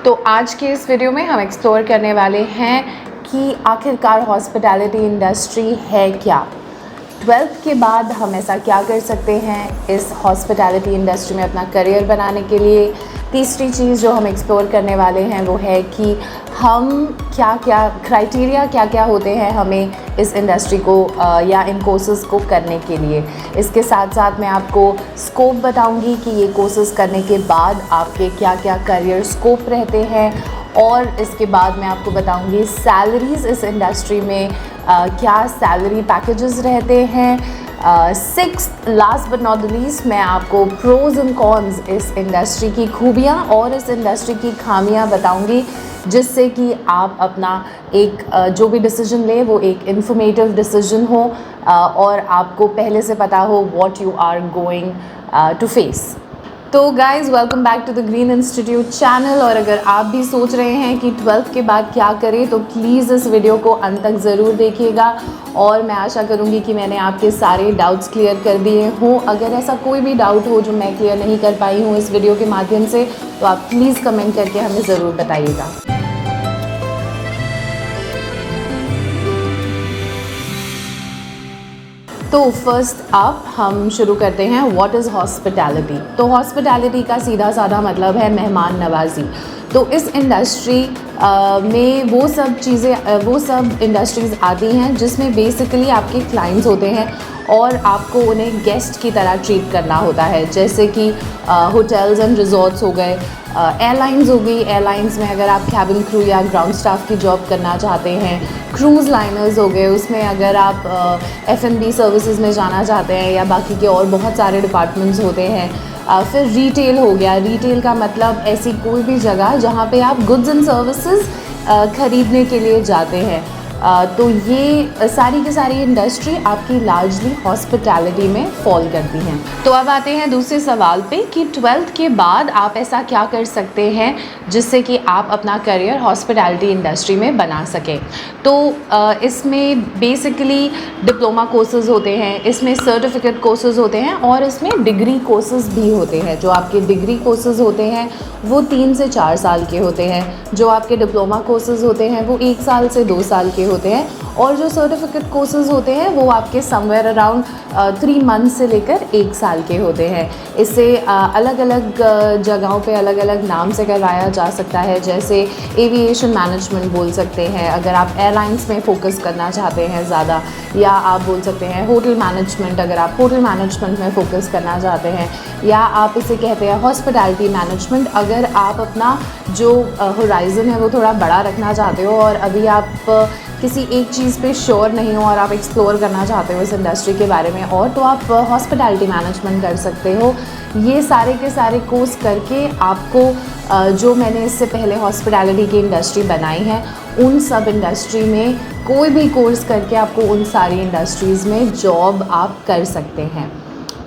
तो आज के इस वीडियो में हम एक्सप्लोर करने वाले हैं कि आखिरकार हॉस्पिटैलिटी इंडस्ट्री है क्या। 12th के बाद हम ऐसा क्या कर सकते हैं इस हॉस्पिटैलिटी इंडस्ट्री में अपना करियर बनाने के लिए। तीसरी चीज़ जो हम एक्सप्लोर करने वाले हैं वो है कि हम क्राइटेरिया क्या होते हैं हमें इस इंडस्ट्री को या इन कोर्सेज़ को करने के लिए। इसके साथ साथ मैं आपको स्कोप बताऊंगी कि ये कोर्सेज़ करने के बाद आपके क्या करियर स्कोप रहते हैं, और इसके बाद मैं आपको बताऊंगी सैलरीज़ इस इंडस्ट्री में क्या सैलरी पैकेजेस रहते हैं। Sixth last but not the least मैं आपको प्रोज एंड कॉन्स इस इंडस्ट्री की खूबियाँ और इस इंडस्ट्री की खामियाँ बताऊंगी, जिससे कि आप अपना एक जो भी डिसीजन ले वो एक इन्फॉर्मेटिव डिसीजन हो और आपको पहले से पता हो what you are going to face. तो guys, welcome back to the Green Institute channel. और अगर आप भी सोच रहे हैं कि 12th के बाद क्या करें तो प्लीज़ इस वीडियो को अंत तक ज़रूर देखिएगा, और मैं आशा करूंगी कि मैंने आपके सारे डाउट्स क्लियर कर दिए हों। अगर ऐसा कोई भी डाउट हो जो मैं क्लियर नहीं कर पाई हूँ इस वीडियो के माध्यम से, तो आप प्लीज़ कमेंट करके हमें ज़रूर बताइएगा। तो फर्स्ट अप हम शुरू करते हैं व्हाट इज़ हॉस्पिटैलिटी। तो हॉस्पिटैलिटी का सीधा साधा मतलब है मेहमान नवाजी। तो इस इंडस्ट्री में वो सब इंडस्ट्रीज़ आती हैं जिसमें बेसिकली आपके क्लाइंट्स होते हैं और आपको उन्हें गेस्ट की तरह ट्रीट करना होता है, जैसे कि होटल्स एंड रिजॉर्ट्स हो गए, एयरलाइंस हो गई। एयरलाइंस में अगर आप कैबिन क्रू या ग्राउंड स्टाफ की जॉब करना चाहते हैं, क्रूज़ लाइनर्स हो गए, उसमें अगर आप F&B सर्विसेज में जाना चाहते हैं, या बाकी के और बहुत सारे डिपार्टमेंट्स होते हैं। फिर रिटेल हो गया। रिटेल का मतलब ऐसी कोई भी जगह जहाँ पे आप गुड्स एंड सर्विसेज ख़रीदने के लिए जाते हैं। तो ये सारी की सारी इंडस्ट्री आपकी लार्जली हॉस्पिटैलिटी में फॉल करती हैं। तो अब आते हैं दूसरे सवाल पे कि 12th के बाद आप ऐसा क्या कर सकते हैं जिससे कि आप अपना करियर हॉस्पिटैलिटी इंडस्ट्री में बना सकें। तो इसमें बेसिकली डिप्लोमा कोर्सेज़ होते हैं, इसमें सर्टिफिकेट कोर्सेज़ होते हैं, और इसमें डिग्री कोर्सेज़ भी होते हैं। जो आपके डिग्री कोर्सेज़ होते हैं वो 3 से 4 साल के होते हैं, जो आपके डिप्लोमा कोर्सेज़ होते हैं वो 1 साल से 2 साल के होते हैं, और जो सर्टिफिकेट कोर्सेज़ होते हैं वो आपके समवेयर अराउंड 3 मंथ से लेकर 1 साल के होते हैं। इसे अलग अलग जगहों पे अलग अलग नाम से करवाया जा सकता है, जैसे एविएशन मैनेजमेंट बोल सकते हैं अगर आप एयरलाइंस में फ़ोकस करना चाहते हैं ज़्यादा, या आप बोल सकते हैं होटल मैनेजमेंट अगर आप होटल मैनेजमेंट में फ़ोकस करना चाहते हैं, या आप इसे कहते हैं हॉस्पिटैलिटी मैनेजमेंट अगर आप अपना जो होराइज़न है वो थोड़ा बड़ा रखना चाहते हो और अभी आप किसी एक चीज़ पे श्योर नहीं हो और आप एक्सप्लोर करना चाहते हो इस इंडस्ट्री के बारे में, और तो आप हॉस्पिटैलिटी मैनेजमेंट कर सकते हो। ये सारे के सारे कोर्स करके आपको जो मैंने इससे पहले हॉस्पिटैलिटी की इंडस्ट्री बनाई है उन सब इंडस्ट्री में कोई भी कोर्स करके आपको उन सारी इंडस्ट्रीज़ में जॉब आप कर सकते हैं।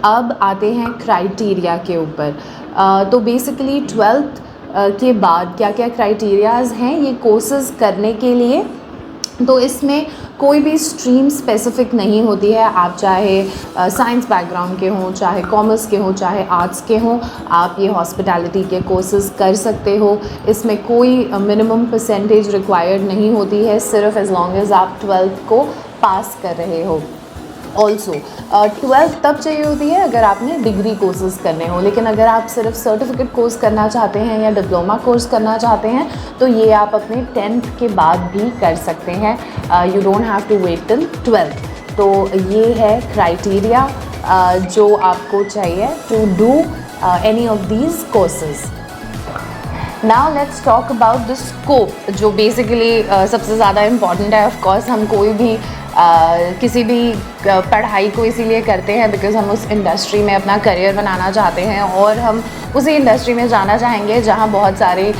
अब आते हैं क्राइटेरिया के ऊपर। तो बेसिकली 12th के बाद क्या क्राइटेरियाज़ हैं ये कोर्सेज़ करने के लिए। तो इसमें कोई भी स्ट्रीम स्पेसिफ़िक नहीं होती है। आप चाहे साइंस बैकग्राउंड के हों, चाहे कॉमर्स के हों, चाहे आर्ट्स के हों, आप ये हॉस्पिटैलिटी के कोर्सेज़ कर सकते हो। इसमें कोई मिनिमम परसेंटेज रिक्वायर्ड नहीं होती है, सिर्फ एज़ लॉन्ग एज़ आप 12th को पास कर रहे हो। ऑल्सो 12th तब चाहिए होती है अगर आपने डिग्री कोर्सेज़ करने हो, लेकिन अगर आप सिर्फ सर्टिफिकेट कोर्स करना चाहते हैं या डिप्लोमा कोर्स करना चाहते हैं तो ये आप अपने 10th के बाद भी कर सकते हैं। You don't have to wait till 12th। तो ये है क्राइटेरिया जो आपको चाहिए to do any of these courses. Now let's talk about the scope, जो बेसिकली सबसे ज़्यादा इम्पॉर्टेंट है। ऑफ कोर्स हम कोई भी किसी भी पढ़ाई को इसीलिए करते हैं बिकॉज़ हम उस इंडस्ट्री में अपना करियर बनाना चाहते हैं, और हम उसी इंडस्ट्री में जाना चाहेंगे जहां बहुत सारे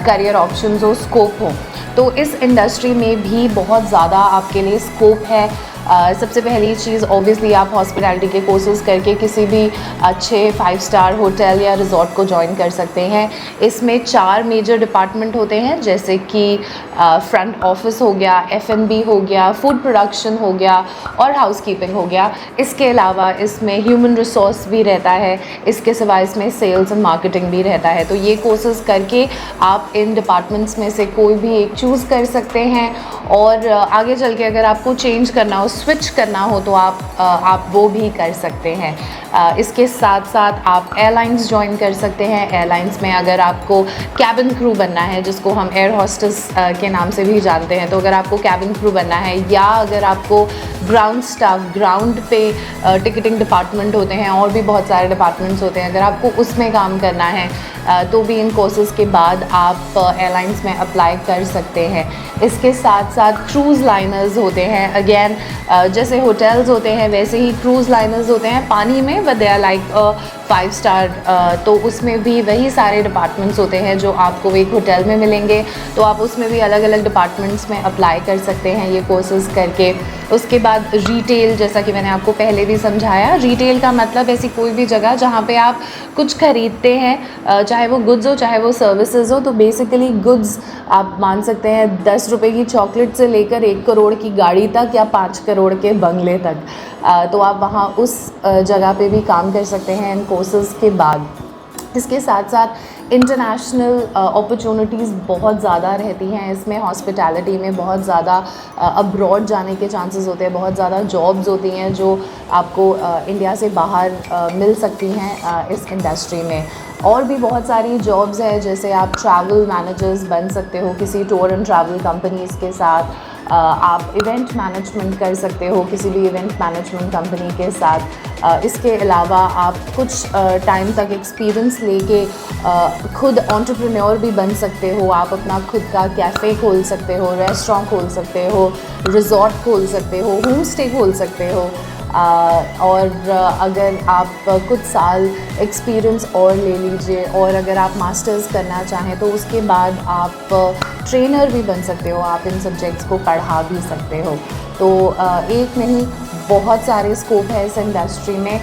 करियर ऑप्शंस हो, स्कोप हो। तो इस इंडस्ट्री में भी बहुत ज़्यादा आपके लिए स्कोप है। सबसे पहली चीज़ ऑब्वियसली आप हॉस्पिटैलिटी के कोर्सेज़ करके किसी भी अच्छे 5 स्टार होटल या रिजॉर्ट को ज्वाइन कर सकते हैं। इसमें 4 मेजर डिपार्टमेंट होते हैं, जैसे कि फ्रंट ऑफिस हो गया, F&B हो गया, फूड प्रोडक्शन हो गया और हाउसकीपिंग हो गया। इसके अलावा इसमें ह्यूमन रिसोर्स भी रहता है, इसके सिवा इसमें सेल्स एंड मार्केटिंग भी रहता है। तो ये कोर्सेज़ करके आप इन डिपार्टमेंट्स में से कोई भी एक चूज़ कर सकते हैं और आगे चल के अगर आपको चेंज करना हो, स्विच करना हो तो आप वो भी कर सकते हैं। इसके साथ साथ आप एयरलाइंस ज्वाइन कर सकते हैं। एयरलाइंस में अगर आपको कैबिन क्रू बनना है, जिसको हम एयर होस्टेस के नाम से भी जानते हैं, तो अगर आपको कैबिन क्रू बनना है या अगर आपको ग्राउंड स्टाफ, ग्राउंड पे टिकटिंग डिपार्टमेंट होते हैं और भी बहुत सारे डिपार्टमेंट्स होते हैं, अगर आपको उसमें काम करना है तो भी इन कोर्सेज़ के बाद आप एयरलाइंस में अप्लाई कर सकते हैं। इसके साथ साथ क्रूज़ लाइनर्स होते हैं। अगेन जैसे होटल्स होते हैं वैसे ही क्रूज़ लाइनर्स होते हैं पानी में, but they are like 5 star. तो उसमें भी वही सारे डिपार्टमेंट्स होते हैं जो आपको एक होटल में मिलेंगे, तो आप उसमें भी अलग अलग डिपार्टमेंट्स में अप्लाई कर सकते हैं ये कोर्सेज़ करके। उसके बाद रिटेल, जैसा कि मैंने आपको पहले भी समझाया, रिटेल का मतलब ऐसी कोई भी जगह जहाँ पे आप कुछ ख़रीदते हैं, चाहे वो गुड्स हो चाहे वो सर्विसेज हो। तो बेसिकली गुड्स आप मान सकते हैं 10 रुपये की चॉकलेट से लेकर 1 करोड़ की गाड़ी तक या 5 करोड़ के बंगले तक, तो आप वहाँ उस जगह पे भी काम कर सकते हैं इन कोर्सेज़ के बाद। इसके साथ साथ इंटरनेशनल अपॉर्चुनिटीज़ बहुत ज़्यादा रहती हैं इसमें। हॉस्पिटैलिटी में बहुत ज़्यादा अब्रॉड जाने के चांसेस होते हैं, बहुत ज़्यादा जॉब्स होती हैं जो आपको इंडिया से बाहर मिल सकती हैं इस इंडस्ट्री में। और भी बहुत सारी जॉब्स हैं, जैसे आप ट्रैवल मैनेजर्स बन सकते हो किसी टूर एंड ट्रैवल कंपनीज़ के साथ। आप इवेंट मैनेजमेंट कर सकते हो किसी भी इवेंट मैनेजमेंट कंपनी के साथ। इसके अलावा आप कुछ टाइम तक एक्सपीरियंस लेके खुद एंटरप्रेन्योर भी बन सकते हो। आप अपना खुद का कैफ़े खोल सकते हो, रेस्टोरेंट खोल सकते हो, रिज़ॉर्ट खोल सकते हो, होम स्टे खोल सकते हो। और अगर आप कुछ साल एक्सपीरियंस और ले लीजिए और अगर आप मास्टर्स करना चाहें तो उसके बाद आप ट्रेनर भी बन सकते हो, आप इन सब्जेक्ट्स को पढ़ा भी सकते हो। तो एक नहीं, बहुत सारे स्कोप है इस इंडस्ट्री में।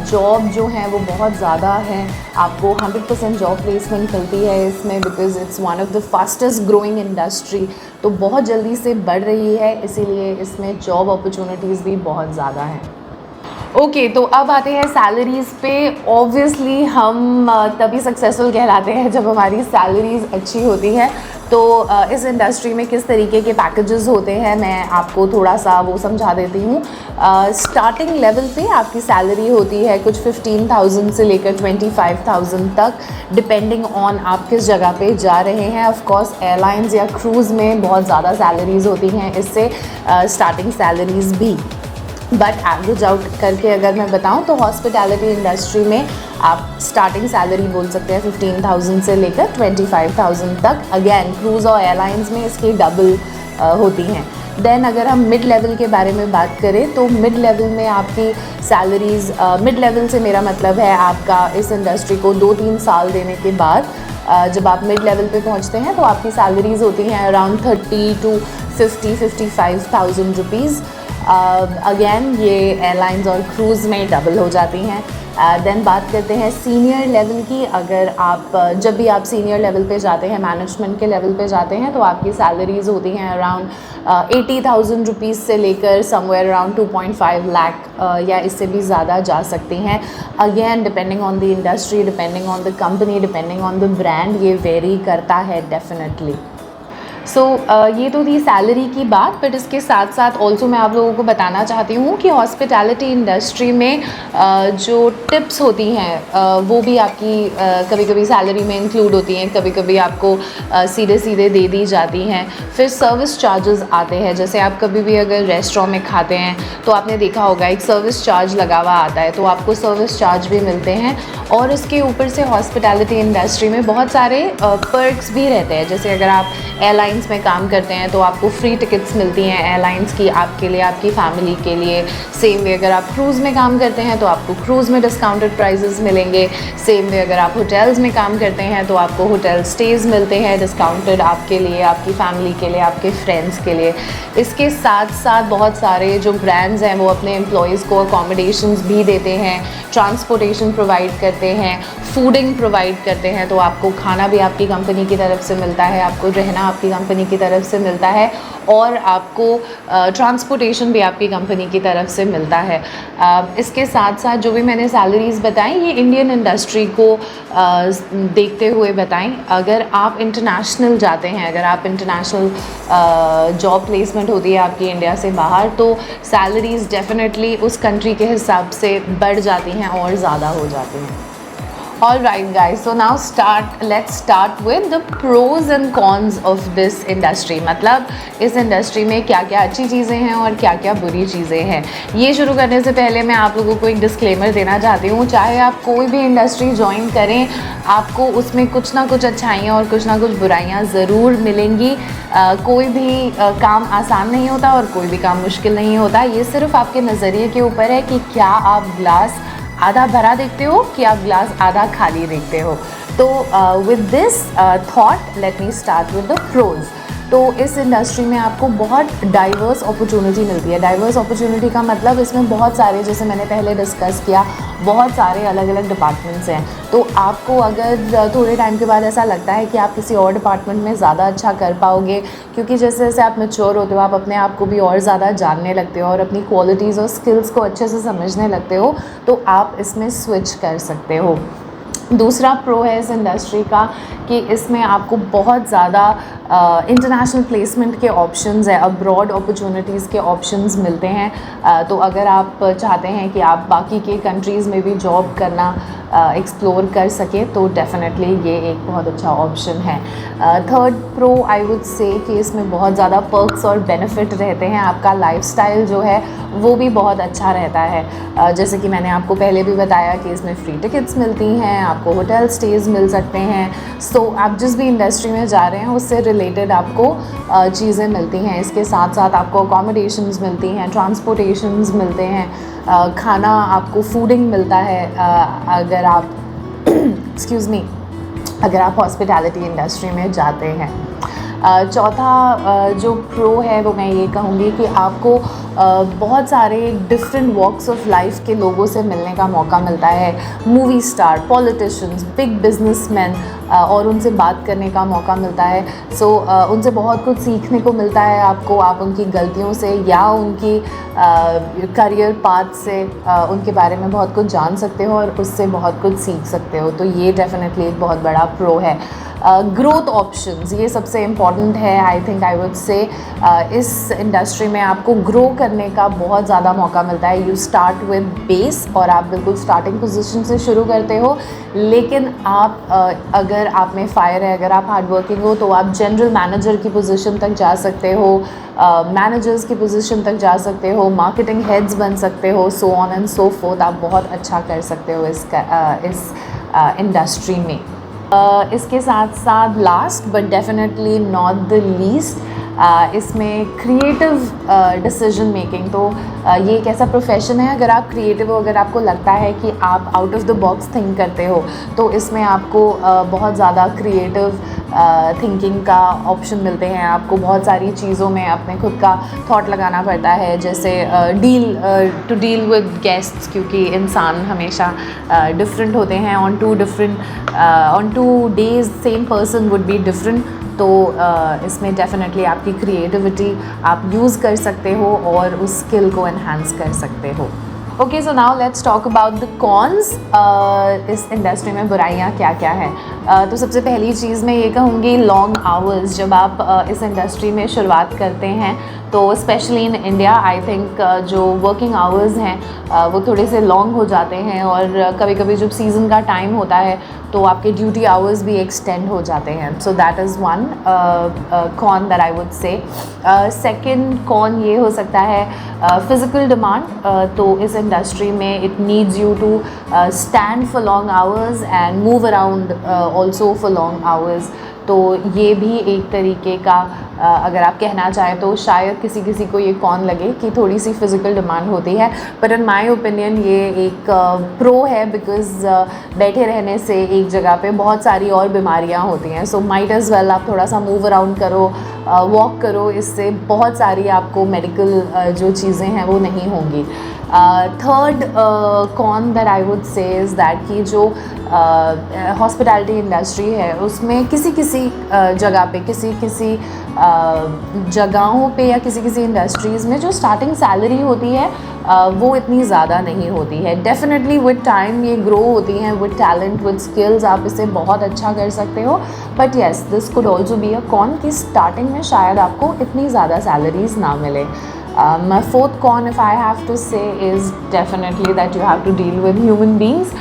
जॉब जो हैं वो बहुत ज़्यादा हैं, आपको 100% जॉब प्लेसमेंट मिलती है इसमें, because it's one of the fastest growing industry, तो बहुत जल्दी से बढ़ रही है, इसीलिए इसमें जॉब अपॉर्चुनिटीज़ भी बहुत ज़्यादा हैं। ओके, तो अब आते हैं सैलरीज़ पे। ऑब्वियसली हम तभी सक्सेसफुल कहलाते हैं जब हमारी सैलरीज़ अच्छी होती हैं। तो इस इंडस्ट्री में किस तरीके के पैकेजेस होते हैं मैं आपको थोड़ा सा वो समझा देती हूँ। स्टार्टिंग लेवल पे आपकी सैलरी होती है कुछ 15,000 से लेकर 25,000 तक, डिपेंडिंग ऑन आप किस जगह पे जा रहे हैं। ऑफ कोर्स एयरलाइंस या क्रूज़ में बहुत ज़्यादा सैलरीज़ होती हैं, इससे स्टार्टिंग सैलरीज़ भी। बट एवरेज आउट करके अगर मैं बताऊं तो हॉस्पिटैलिटी इंडस्ट्री में आप स्टार्टिंग सैलरी बोल सकते हैं 15,000 से लेकर 25,000 तक। अगेन क्रूज़ और एयरलाइंस में इसकी डबल होती हैं। देन अगर हम मिड लेवल के बारे में बात करें तो मिड लेवल में आपकी सैलरीज़, मिड लेवल से मेरा मतलब है आपका इस इंडस्ट्री को 2-3 साल देने के बाद जब आप मिड लेवल पे पहुंचते हैं तो आपकी सैलरीज़ होती हैं अराउंड 30 to 55,000 रुपीज़। अगेन ये एयरलाइंस और क्रूज़ में डबल हो जाती हैं। देन बात करते हैं सीनियर लेवल की। अगर आप जब भी आप सीनियर लेवल पे जाते हैं, मैनेजमेंट के लेवल पे जाते हैं, तो आपकी सैलरीज़ होती हैं अराउंड 80,000 रुपीज़ से लेकर समवेयर अराउंड 2.5 लाख या इससे भी ज़्यादा जा सकती हैं। Again depending on the industry, depending on the company, depending on the brand, ये वेरी करता है डेफिनेटली। सो ये तो थी सैलरी की बात, बट इसके साथ साथ ऑल्सो मैं आप लोगों को बताना चाहती हूँ कि हॉस्पिटैलिटी इंडस्ट्री में जो टिप्स होती हैं वो भी आपकी कभी कभी सैलरी में इंक्लूड होती हैं, कभी कभी आपको सीधे सीधे दे दी जाती हैं। फिर सर्विस चार्जेस आते हैं, जैसे आप कभी भी अगर रेस्टोरेंट में खाते हैं तो आपने देखा होगा एक सर्विस चार्ज लगा हुआ आता है, तो आपको सर्विस चार्ज भी मिलते हैं। और उसके ऊपर से हॉस्पिटैलिटी इंडस्ट्री में बहुत सारे पर्क्स भी रहते हैं, जैसे अगर आप एयरलाइन एयरलाइंस में काम करते हैं तो आपको फ्री टिकट्स मिलती हैं एयरलाइंस की, आपके लिए, आपकी फैमिली के लिए। सेम वे अगर आप क्रूज़ में काम करते हैं तो आपको क्रूज़ में डिस्काउंटेड प्राइसेस मिलेंगे। सेम वे अगर आप होटल्स में काम करते हैं तो आपको होटल स्टेज़ मिलते हैं डिस्काउंटेड, आपके लिए, आपकी फैमिली के लिए, आपके फ्रेंड्स के लिए। इसके साथ साथ बहुत सारे जो ब्रांड्स हैं वो अपने एम्प्लॉयज़ को अकोमोडेशंस भी देते हैं, ट्रांसपोर्टेशन प्रोवाइड करते हैं, फूडिंग प्रोवाइड करते हैं। तो आपको खाना भी आपकी कंपनी की तरफ से मिलता है, आपको रहना आपकी कंपनी की तरफ से मिलता है, और आपको ट्रांसपोर्टेशन भी आपकी कंपनी की तरफ से मिलता है। इसके साथ साथ जो भी मैंने सैलरीज़ बताई ये इंडियन इंडस्ट्री को देखते हुए बताएं। अगर आप इंटरनेशनल जाते हैं, अगर आप इंटरनेशनल जॉब प्लेसमेंट होती है आपकी इंडिया से बाहर, तो सैलरीज़ डेफिनेटली उस कंट्री के हिसाब से बढ़ जाती हैं और ज़्यादा हो जाती हैं। Alright guys, so now let's start with the pros and cons of this industry। मतलब इस इंडस्ट्री में क्या क्या अच्छी चीज़ें हैं और क्या क्या बुरी चीज़ें हैं। ये शुरू करने से पहले मैं आप लोगों को एक डिस्क्लेमर देना चाहती हूँ, चाहे आप कोई भी इंडस्ट्री ज्वाइन करें, आपको उसमें कुछ ना कुछ अच्छाइयाँ और कुछ ना कुछ बुराइयाँ ज़रूर मिलेंगी। कोई भी काम आसान नहीं होता और कोई भी काम मुश्किल नहीं होता। ये सिर्फ आपके नज़रिए के ऊपर है कि क्या आप ग्लास आधा भरा देखते हो कि आप ग्लास आधा खाली देखते हो। तो with this thought let me start with the pros. तो इस इंडस्ट्री में आपको बहुत डाइवर्स अपॉर्चुनिटी मिलती है। डाइवर्स अपॉर्चुनिटी का मतलब इसमें बहुत सारे, जैसे मैंने पहले डिस्कस किया, बहुत सारे अलग अलग डिपार्टमेंट्स हैं। तो आपको अगर थोड़े टाइम के बाद ऐसा लगता है कि आप किसी और डिपार्टमेंट में ज़्यादा अच्छा कर पाओगे, क्योंकि जैसे जैसे आप मैच्योर होते हो आप अपने आप को भी और ज़्यादा जानने लगते हो और अपनी क्वालिटीज़ और स्किल्स को अच्छे से समझने लगते हो, तो आप इसमें स्विच कर सकते हो। दूसरा प्रो है इस इंडस्ट्री का कि इसमें आपको बहुत ज़्यादा इंटरनेशनल प्लेसमेंट के ऑप्शंस है, अब्रॉड अपॉर्चुनिटीज़ के ऑप्शंस मिलते हैं। तो अगर आप चाहते हैं कि आप बाकी के कंट्रीज़ में भी जॉब करना एक्सप्लोर कर सकें तो डेफिनेटली ये एक बहुत अच्छा ऑप्शन है। थर्ड प्रो आई वुड से कि इसमें बहुत ज़्यादा पर्क्स और बेनिफिट रहते हैं। आपका लाइफस्टाइल जो है वो भी बहुत अच्छा रहता है। जैसे कि मैंने आपको पहले भी बताया कि इसमें फ्री टिकट्स मिलती हैं, आपको होटल स्टेज़ मिल सकते हैं। सो आप जिस भी इंडस्ट्री में जा रहे हैं उससे रिलेटेड आपको चीज़ें मिलती हैं। इसके साथ साथ आपको अकोमोडेशंस मिलती हैं, ट्रांसपोर्टेशंस मिलते हैं, खाना आपको फूडिंग मिलता है अगर आप एक्सक्यूज़ मी अगर आप हॉस्पिटैलिटी इंडस्ट्री में जाते हैं। चौथा जो प्रो है वो मैं ये कहूँगी कि आपको बहुत सारे डिफरेंट वॉक्स ऑफ लाइफ के लोगों से मिलने का मौका मिलता है। Movie star, politicians, big businessman, और उनसे बात करने का मौका मिलता है। सो उनसे बहुत कुछ सीखने को मिलता है आपको। आप उनकी गलतियों से या उनकी करियर पाथ से उनके बारे में बहुत कुछ जान सकते हो और उससे बहुत कुछ सीख सकते हो। तो ये डेफिनेटली एक बहुत बड़ा प्रो है। ग्रोथ ऑप्शंस, ये सबसे इम्पॉर्टेंट है। आई थिंक आई वुड से इस इंडस्ट्री में आपको ग्रो करने का बहुत ज़्यादा मौका मिलता है। यू स्टार्ट विद बेस और आप बिल्कुल स्टार्टिंग पोजीशन से शुरू करते हो, लेकिन आप अगर आप में फायर है, अगर आप हार्ड वर्किंग हो तो आप जनरल मैनेजर की पोजीशन तक जा सकते हो, मैनेजर्स की पोजीशन तक जा सकते हो, मार्केटिंग हेड्स बन सकते हो, so on and so fourth. आप बहुत अच्छा कर सकते हो इस इंडस्ट्री में। इसके साथ साथ last but definitely not the least, इसमें क्रिएटिव डिसीजन मेकिंग। तो ये एक ऐसा प्रोफेशन है, अगर आप क्रिएटिव हो, अगर आपको लगता है कि आप out of the box think करते हो, तो इसमें आपको बहुत ज़्यादा क्रिएटिव थिंकिंग का ऑप्शन मिलते हैं। आपको बहुत सारी चीज़ों में अपने खुद का थॉट लगाना पड़ता है, जैसे टू डील विद गेस्ट्स, क्योंकि इंसान हमेशा डिफरेंट होते हैं। On two days same person would be different. तो इसमें डेफिनेटली आपकी क्रिएटिविटी आप यूज़ कर सकते हो और उस स्किल को एनहांस कर सकते हो। Okay, so now let's talk about the cons. इस इंडस्ट्री में बुराइयाँ क्या क्या हैं। तो सबसे पहली चीज़ मैं ये कहूँगी, लॉन्ग आवर्स। जब आप इस इंडस्ट्री में शुरुआत करते हैं तो specially in India I think जो वर्किंग आवर्स हैं वो थोड़े से लॉन्ग हो जाते हैं, और कभी कभी जब सीज़न का टाइम होता है तो आपके ड्यूटी आवर्स भी एक्सटेंड हो जाते हैं। So that is one con that I would say. Second con ये हो सकता है फ़िज़िकल डिमांड। तो इस इंडस्ट्री में it needs you to stand for long hours and move around also for long hours. तो ये भी एक तरीके का अगर आप कहना चाहें तो शायद किसी किसी को ये कौन लगे कि थोड़ी सी फ़िज़िकल डिमांड होती है, पर इन माय ओपिनियन ये एक प्रो है, बिकॉज़ बैठे रहने से एक जगह पे बहुत सारी और बीमारियां होती हैं। सो माइट एज़ वेल आप थोड़ा सा मूव अराउंड करो, वॉक करो, इससे बहुत सारी आपको मेडिकल जो चीज़ें हैं वो नहीं होंगी। Third con that I would say is that कि जो हॉस्पिटैलिटी इंडस्ट्री है उसमें किसी किसी जगह पे किसी जगहों पे या किसी इंडस्ट्रीज़ में जो स्टार्टिंग सैलरी होती है वो इतनी ज़्यादा नहीं होती है। डेफिनेटली विद टाइम ये ग्रो होती हैं, विद टैलेंट, विद स्किल्स आप इसे बहुत अच्छा कर सकते हो, but yes this could also be a con कि स्टार्टिंग में शायद आपको इतनी ज़्यादा सैलरीज ना मिले। My fourth con, if I have to say, is definitely that you have to deal with human beings.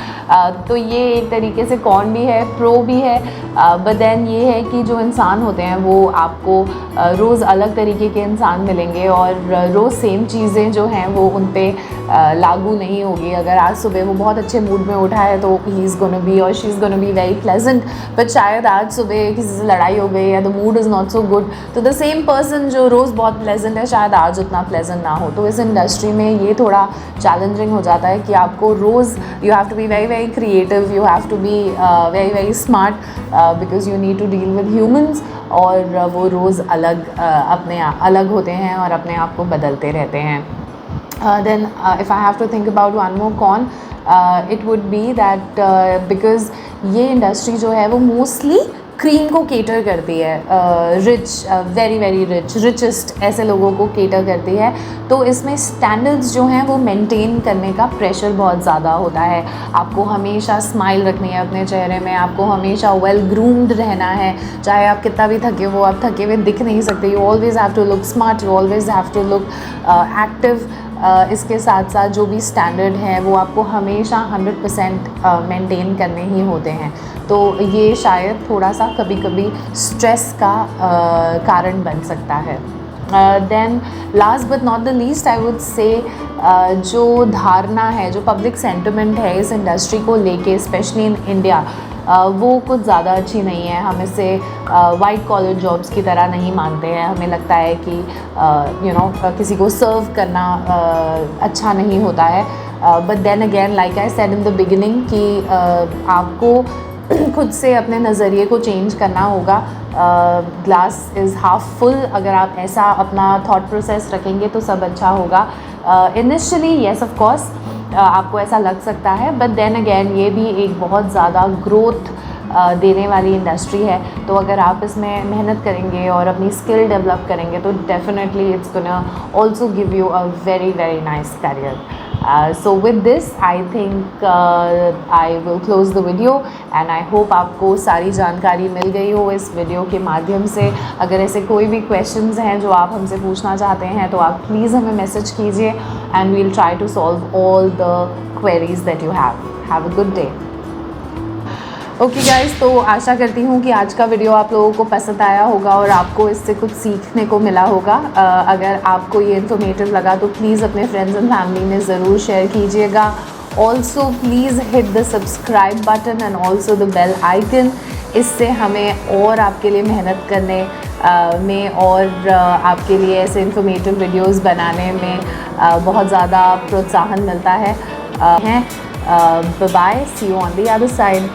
तो ये एक तरीके से कॉन भी है, प्रो भी है, बट देन ये है कि जो इंसान होते हैं वो आपको रोज़ अलग तरीके के इंसान मिलेंगे और रोज़ सेम चीज़ें जो हैं वो उन पे लागू नहीं होगी। अगर आज सुबह वो बहुत अच्छे मूड में उठा है तो ही इज़ गोना बी और she is gonna be very pleasant, but शायद आज सुबह किसी से लड़ाई हो गई या the mood is not so good, तो द सेम पर्सन जो रोज़ बहुत प्लेजेंट है शायद आज उतना प्लेजेंट ना हो। तो इस इंडस्ट्री में ये थोड़ा चैलेंजिंग हो जाता है कि आपको रोज़ you have to be very very creative, you have to be very very smart, because you need to deal with humans, और वो रोज़ अपने अलग होते हैं और अपने आप को बदलते रहते हैं। Then if I have to think about one more con, it would be that because ये इंडस्ट्री जो है वो मोस्टली क्रीम को केटर करती है, रिच, वेरी वेरी रिचेस्ट ऐसे लोगों को केटर करती है, तो इसमें स्टैंडर्ड्स जो हैं वो मेंटेन करने का प्रेशर बहुत ज़्यादा होता है। आपको हमेशा स्माइल रखनी है अपने चेहरे में, आपको हमेशा वेल ग्रूम्ड रहना है, चाहे आप कितना भी थके हो, आप थके हुए दिख नहीं सकते। You always have to look smart, you always have to look active. इसके साथ साथ जो भी स्टैंडर्ड है वो आपको हमेशा 100% मेंटेन करने ही होते हैं, तो ये शायद थोड़ा सा कभी कभी स्ट्रेस का कारण बन सकता है। Then last but not the least I would say जो धारणा है, जो पब्लिक सेंटिमेंट है इस इंडस्ट्री को लेके, स्पेशली इन इंडिया, वो कुछ ज़्यादा अच्छी नहीं है। हम इसे वाइट कॉलर जॉब्स की तरह नहीं मानते हैं। हमें लगता है कि किसी को सर्व करना अच्छा नहीं होता है, but then again like I said in the beginning कि आपको खुद से अपने नज़रिए को चेंज करना होगा। ग्लास इज़ हाफ फुल, अगर आप ऐसा अपना थॉट प्रोसेस रखेंगे तो सब अच्छा होगा। इनिशियली येस ऑफ कोर्स आपको ऐसा लग सकता है, बट देन अगेन ये भी एक बहुत ज़्यादा ग्रोथ देने वाली इंडस्ट्री है, तो अगर आप इसमें मेहनत करेंगे और अपनी स्किल डेवलप करेंगे तो definitely it's gonna also give you a very very nice career. So with this I think I will close the video and I hope आपको सारी जानकारी मिल गई हो इस वीडियो के माध्यम से। अगर ऐसे कोई भी क्वेश्चंस हैं जो आप हमसे पूछना चाहते हैं तो आप प्लीज़ हमें मैसेज कीजिए and we'll try to solve all the queries that you have. Have a good day. Okay guys, तो आशा करती हूँ कि आज का वीडियो आप लोगों को पसंद आया होगा और आपको इससे कुछ सीखने को मिला होगा। अगर आपको ये इन्फॉर्मेटिव लगा तो प्लीज़ अपने फ्रेंड्स एंड फैमिली में ज़रूर शेयर कीजिएगा। Also please hit the subscribe button and also the bell icon. इससे हमें और आपके लिए मेहनत करने में और आपके लिए ऐसे इन्फॉर्मेटिव वीडियोज़ बनाने में बहुत ज़्यादा प्रोत्साहन मिलता है। Bye, see you on the other side.